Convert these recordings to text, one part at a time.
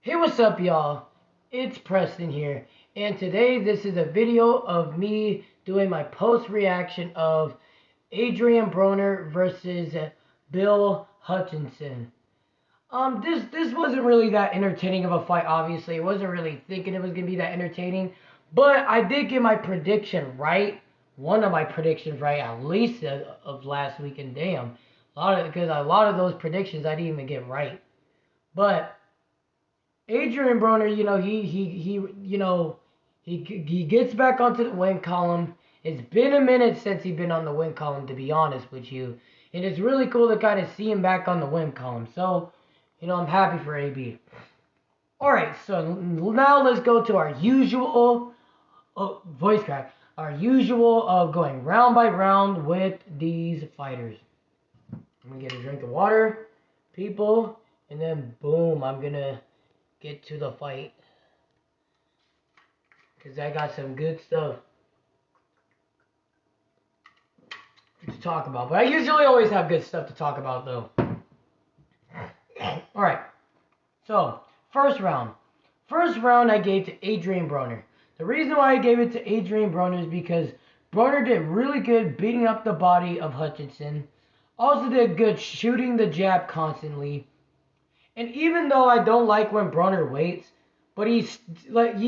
Hey, what's up, y'all? It's Preston here, and today this is a video of me doing my post reaction of Adrien Broner versus Bill Hutchinson. This wasn't really that entertaining of a fight. Obviously, I wasn't really thinking it was gonna be that entertaining, but I did get my prediction right. One of my predictions right, at least of last week, and damn, a lot of those predictions I didn't even get right, but. Adrien Broner, he gets back onto the win column. It's been a minute since he's been on the win column, to be honest with you, and it's really cool to kind of see him back on the win column. So, I'm happy for AB. All right, so now let's go to our usual voice crack. Our usual of going round by round with these fighters. I'm gonna get a drink of water, people, and then boom, I'm gonna get to the fight, because I got some good stuff to talk about. But I usually always have good stuff to talk about, though. Alright, so first round. First round I gave to Adrien Broner. The reason why I gave it to Adrien Broner is because Broner did really good beating up the body of Hutchinson. Also did good shooting the jab constantly. And even though I don't like when Broner waits, but he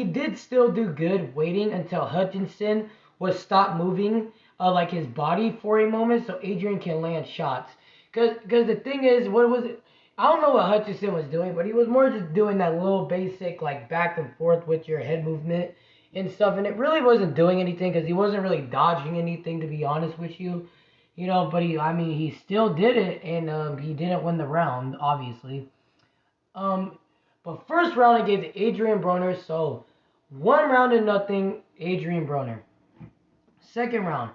did still do good waiting until Hutchinson was stopped moving like his body for a moment, so Adrien can land shots. Cause the thing is, what was it? I don't know what Hutchinson was doing, but he was more just doing that little basic like back and forth with your head movement and stuff, and it really wasn't doing anything because he wasn't really dodging anything, to be honest with you. But he still did it, and he didn't win the round, obviously. But first round I gave to Adrien Broner, so 1-0, Adrien Broner. Second round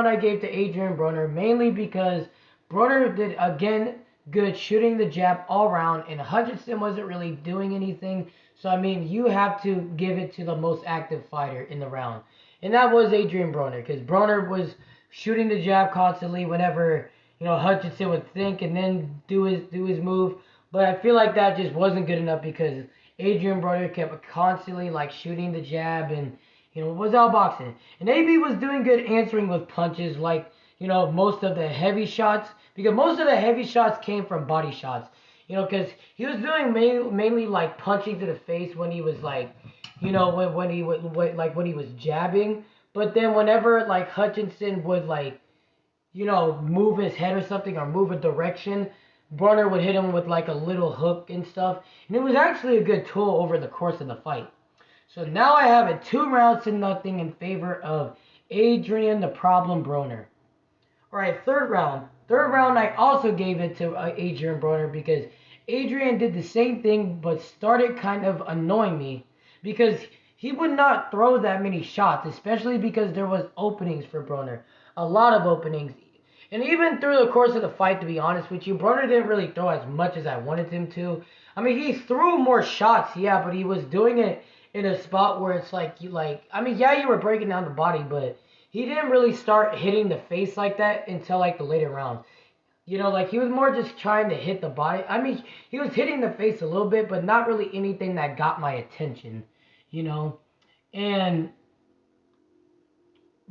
I gave to Adrien Broner mainly because Broner did again good shooting the jab all round, and Hutchinson wasn't really doing anything. So you have to give it to the most active fighter in the round, and that was Adrien Broner, because Broner was shooting the jab constantly whenever Hutchinson would think and then do his move. But I feel like that just wasn't good enough because Adrien Broner kept constantly like shooting the jab and was outboxing. And AB was doing good answering with punches, like most of the heavy shots, because most of the heavy shots came from body shots. Because he was doing mainly like punching to the face when he was like, when he was jabbing. But then whenever like Hutchinson would like, move his head or something or move a direction, Broner would hit him with like a little hook and stuff. And it was actually a good tool over the course of the fight. So now I have it 2-0 in favor of Adrien the Problem Broner. Alright, third round. Third round I also gave it to Adrien Broner because Adrien did the same thing but started kind of annoying me because he would not throw that many shots, especially because there was openings for Broner. A lot of openings. And even through the course of the fight, to be honest with you, Broner didn't really throw as much as I wanted him to. He threw more shots, yeah, but he was doing it in a spot where it's like, you were breaking down the body, but he didn't really start hitting the face like that until like the later rounds. He was more just trying to hit the body. He was hitting the face a little bit, but not really anything that got my attention, And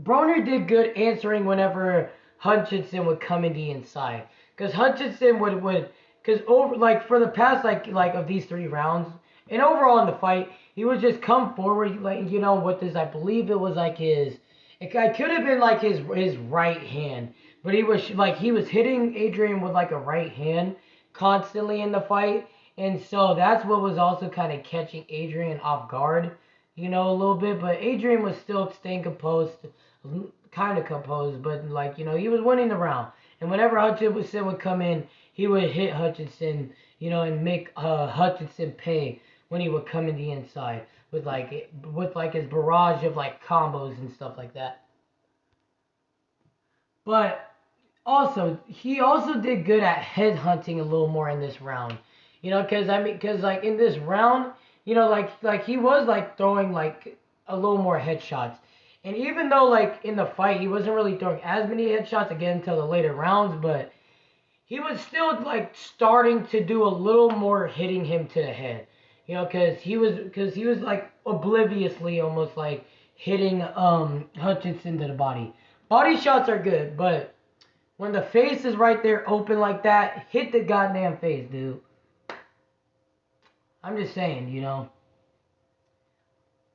Broner did good answering whenever Hutchinson would come in the inside, because Hutchinson because over like for the past like of these 3 rounds and overall in the fight, he would just come forward with this. I believe it was like it could have been like his right hand, but he was hitting Adrien with like a right hand constantly in the fight, and so that's what was also kind of catching Adrien off guard, a little bit. But Adrien was still staying composed, kind of composed, but he was winning the round. And whenever Hutchinson would come in, he would hit Hutchinson, and make Hutchinson pay when he would come in the inside with his barrage of like combos and stuff like that. But also he also did good at head hunting a little more in this round. Because in this round, he was like throwing like a little more headshots. And even though like in the fight he wasn't really throwing as many headshots again until the later rounds, but he was still like starting to do a little more hitting him to the head. You know, because he was like obliviously almost like hitting Hutchinson to the body. Body shots are good, but when the face is right there open like that, hit the goddamn face, dude. I'm just saying, you know.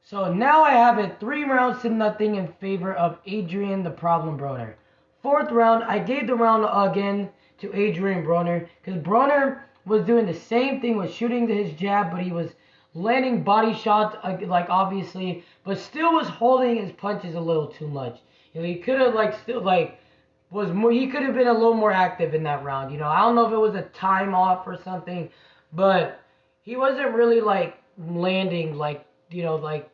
So now I have it 3 rounds to nothing in favor of Adrien the Problem Broner. Fourth round, I gave the round again to Adrien Broner because Broner was doing the same thing, was shooting his jab, but he was landing body shots, like obviously, but still was holding his punches a little too much. You know, he could have like still like was more. He could have been a little more active in that round. You know, I don't know if it was a time off or something, but he wasn't really like landing like like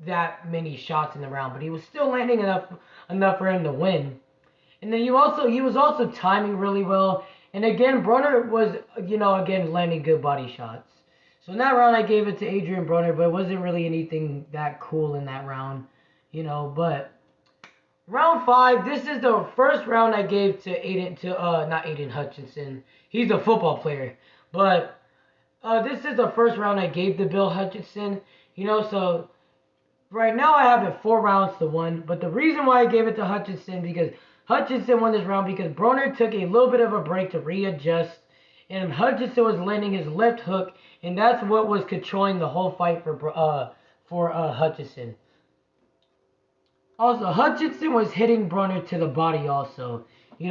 that many shots in the round, but he was still landing enough for him to win. And then he was also timing really well. And again, Broner was again landing good body shots. So in that round, I gave it to Adrien Broner, but it wasn't really anything that cool in that round, But round five, this is the first round I gave to not Aiden Hutchinson. He's a football player, but this is the first round I gave to Bill Hutchinson. So right now I have it 4 rounds to 1, but the reason why I gave it to Hutchinson because Hutchinson won this round because Broner took a little bit of a break to readjust, and Hutchinson was landing his left hook, and that's what was controlling the whole fight for Hutchinson. Also, Hutchinson was hitting Broner to the body also, he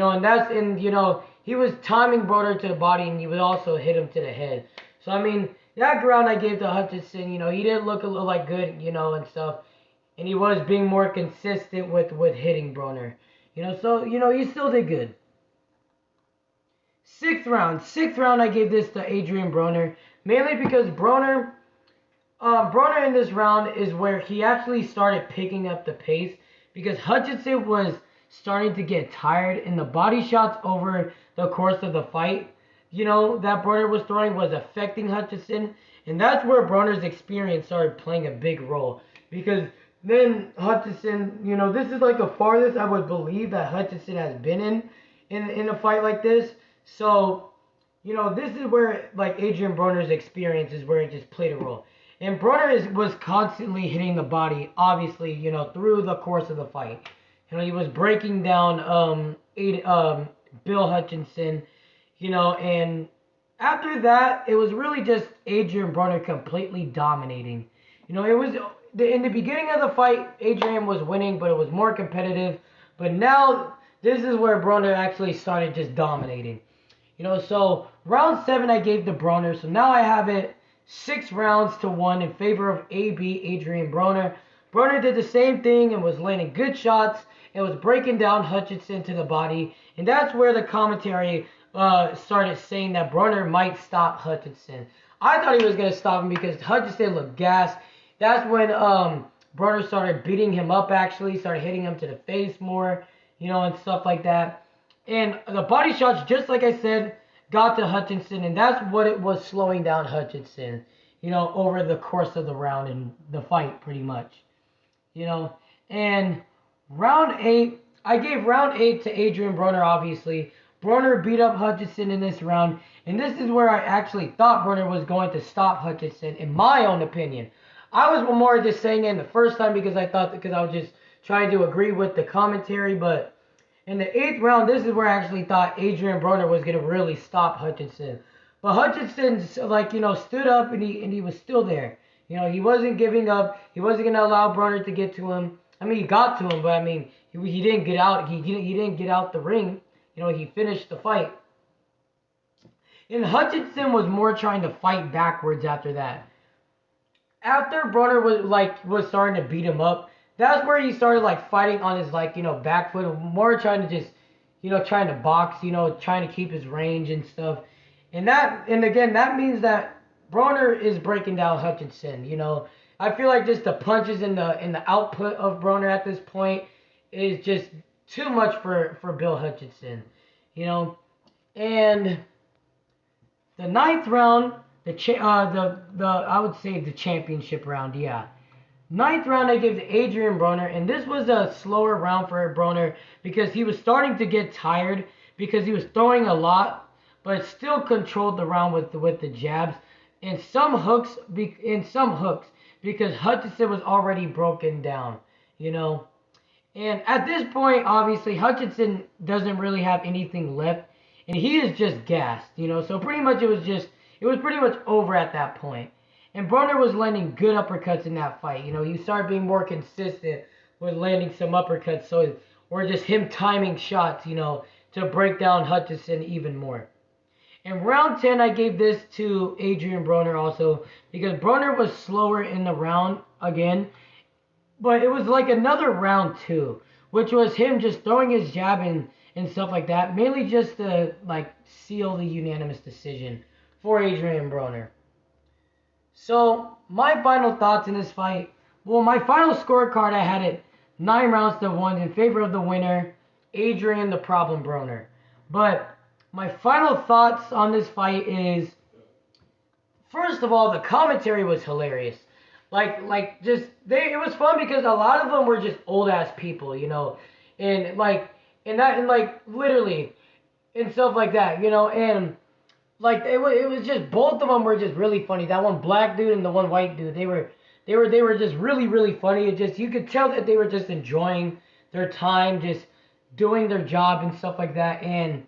was timing Broner to the body, and he would also hit him to the head. So I mean, that round I gave to Hutchinson, he didn't look a little like good, and stuff. And he was being more consistent with hitting Broner. So, he still did good. Sixth round I gave this to Adrien Broner. Mainly because Broner in this round is where he actually started picking up the pace. Because Hutchinson was starting to get tired. And the body shots over the course of the fight, that Broner was throwing was affecting Hutchinson. And that's where Broner's experience started playing a big role. Because then Hutchinson, this is like the farthest I would believe that Hutchinson has been in a fight like this. So, this is where like Adrien Broner's experience is where it just played a role. And Broner was constantly hitting the body, obviously, through the course of the fight. He was breaking down Bill Hutchinson, and after that, it was really just Adrien Broner completely dominating. It was in the beginning of the fight, Adrien was winning, but it was more competitive. But now, this is where Broner actually started just dominating. So round 7 I gave to Broner. So now I have it 6 rounds to 1 in favor of AB Adrien Broner. Broner did the same thing and was landing good shots and was breaking down Hutchinson to the body. And that's where the commentary started saying that Broner might stop Hutchinson. I thought he was going to stop him because Hutchinson looked gassed. That's when Broner started beating him up, actually. Started hitting him to the face more, and stuff like that. And the body shots, just like I said, got to Hutchinson. And that's what it was slowing down Hutchinson, over the course of the round and the fight, pretty much. And round 8, I gave round 8 to Adrien Broner, obviously. Broner beat up Hutchinson in this round. And this is where I actually thought Broner was going to stop Hutchinson, in my own opinion. I was more just saying it the first time because I was just trying to agree with the commentary. But in the 8th round, this is where I actually thought Adrien Broner was going to really stop Hutchinson. But Hutchinson, stood up and he was still there. He wasn't giving up. He wasn't going to allow Broner to get to him. I mean, he got to him, but I mean, he didn't get out. He didn't get out the ring. He finished the fight. And Hutchinson was more trying to fight backwards after that. After Broner was starting to beat him up, that's where he started fighting on his back foot, more trying to just trying to box, trying to keep his range and stuff. And again that means that Broner is breaking down Hutchinson. I feel like just the punches in the output of Broner at this point is just too much for Bill Hutchinson. And the 9th round, I would say the championship round, yeah. 9th round I give to Adrien Broner, and this was a slower round for Broner because he was starting to get tired because he was throwing a lot, but still controlled the round with the jabs. in some hooks, because Hutchinson was already broken down, you know. And at this point, obviously, Hutchinson doesn't really have anything left, and he is just gassed, you know. So pretty much it was pretty much over at that point. And Broner was landing good uppercuts in that fight. You know, he started being more consistent with landing some uppercuts, or just him timing shots, you know, to break down Hutchinson even more. In round 10, I gave this to Adrien Broner also because Broner was slower in the round again, but it was like another round two, which was him just throwing his jab and stuff like that, mainly just to like seal the unanimous decision for Adrien Broner. So my final thoughts in this fight. Well, my final scorecard I had it 9 rounds to 1 in favor of the winner, Adrien the Problem Broner. But my final thoughts on this fight is, first of all, the commentary was hilarious. It was fun because a lot of them were just old ass people, you know, and literally and stuff like that, you know, and like it was just both of them were just really funny. That one black dude and the one white dude, they were just really funny. It just, you could tell that they were just enjoying their time, just doing their job and stuff like that. And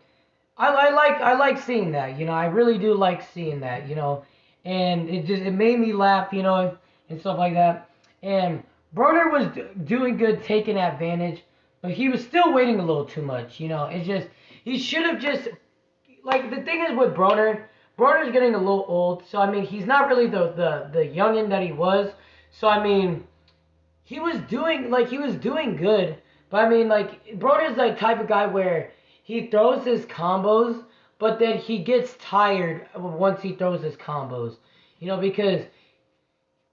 I like seeing that, you know. I really do like seeing that, you know, and it made me laugh, you know, and stuff like that. And Broner was doing good, taking advantage, but he was still waiting a little too much, you know. It's just, he should have just, like, the thing is with Broner's getting a little old, so I mean he's not really the youngin that he was. So I mean he was doing good, but I mean like Broner's the type of guy where he throws his combos, but then he gets tired once he throws his combos, you know, because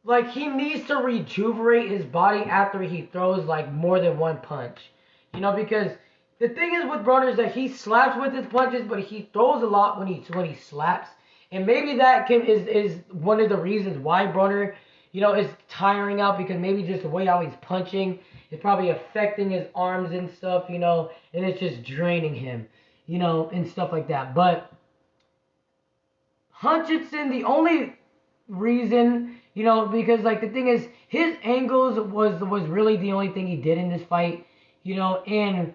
like he needs to rejuvenate his body after he throws like more than one punch, you know, because the thing is with Broner is that he slaps with his punches, but he throws a lot when he slaps, and maybe is one of the reasons why Broner, you know, is tiring out, because maybe just the way how he's punching is probably affecting his arms and stuff, you know, and it's just draining him, you know, and stuff like that. But Hutchinson, the only reason, you know, because like the thing is his angles was really the only thing he did in this fight, you know, and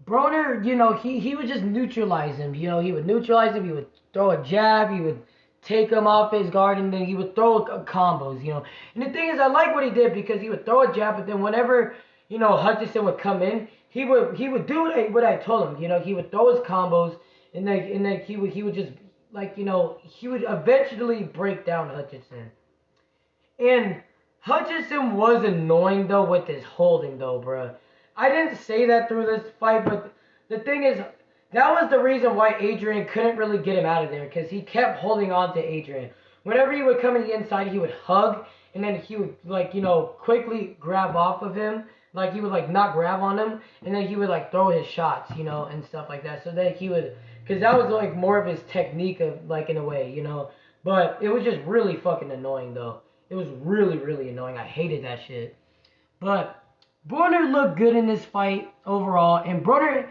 Broner, you know, he would just neutralize him. You know, he would neutralize him. He would throw a jab. He would take him off his guard, and then he would throw combos, you know. And the thing is, I like what he did because he would throw a jab, but then whenever, you know, Hutchinson would come in, he would do what I told him. You know, he would throw his combos, and then he would just, like, you know, he would eventually break down Hutchinson. And Hutchinson was annoying though with his holding though, bruh. I didn't say that through this fight, but the thing is, that was the reason why Adrien couldn't really get him out of there, because he kept holding on to Adrien. Whenever he would come in the inside, he would hug, and then he would, like, you know, quickly grab off of him. Like, he would, like, not grab on him, and then he would, like, throw his shots, you know, and stuff like that. So that he would, because that was, like, more of his technique of, like, in a way, you know. But it was just really fucking annoying, though. It was really annoying. I hated that shit. But Broner looked good in this fight overall, and Broner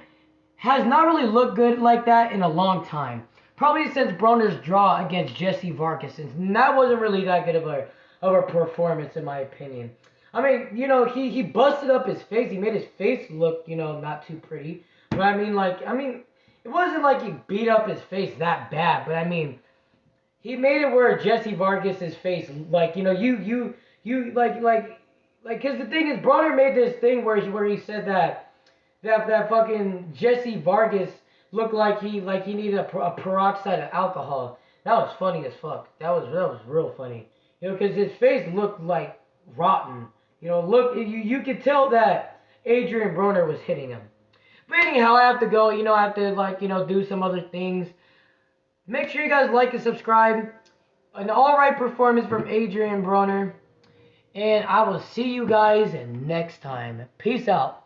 has not really looked good like that in a long time. Probably since Broner's draw against Jesse Vargas, and that wasn't really that good of a performance in my opinion. I mean, you know, he busted up his face. He made his face look, you know, not too pretty. But I mean, it wasn't like he beat up his face that bad. But I mean, he made it where Jesse Vargas's face, like, you know, you because the thing is, Broner made this thing where he said that fucking Jesse Vargas looked like he needed a peroxide of alcohol. That was funny as fuck. That was real funny. You know, because his face looked like rotten. You know, you could tell that Adrien Broner was hitting him. But anyhow, I have to go. You know, I have to, like, you know, do some other things. Make sure you guys like and subscribe. An alright performance from Adrien Broner. And I will see you guys next time. Peace out.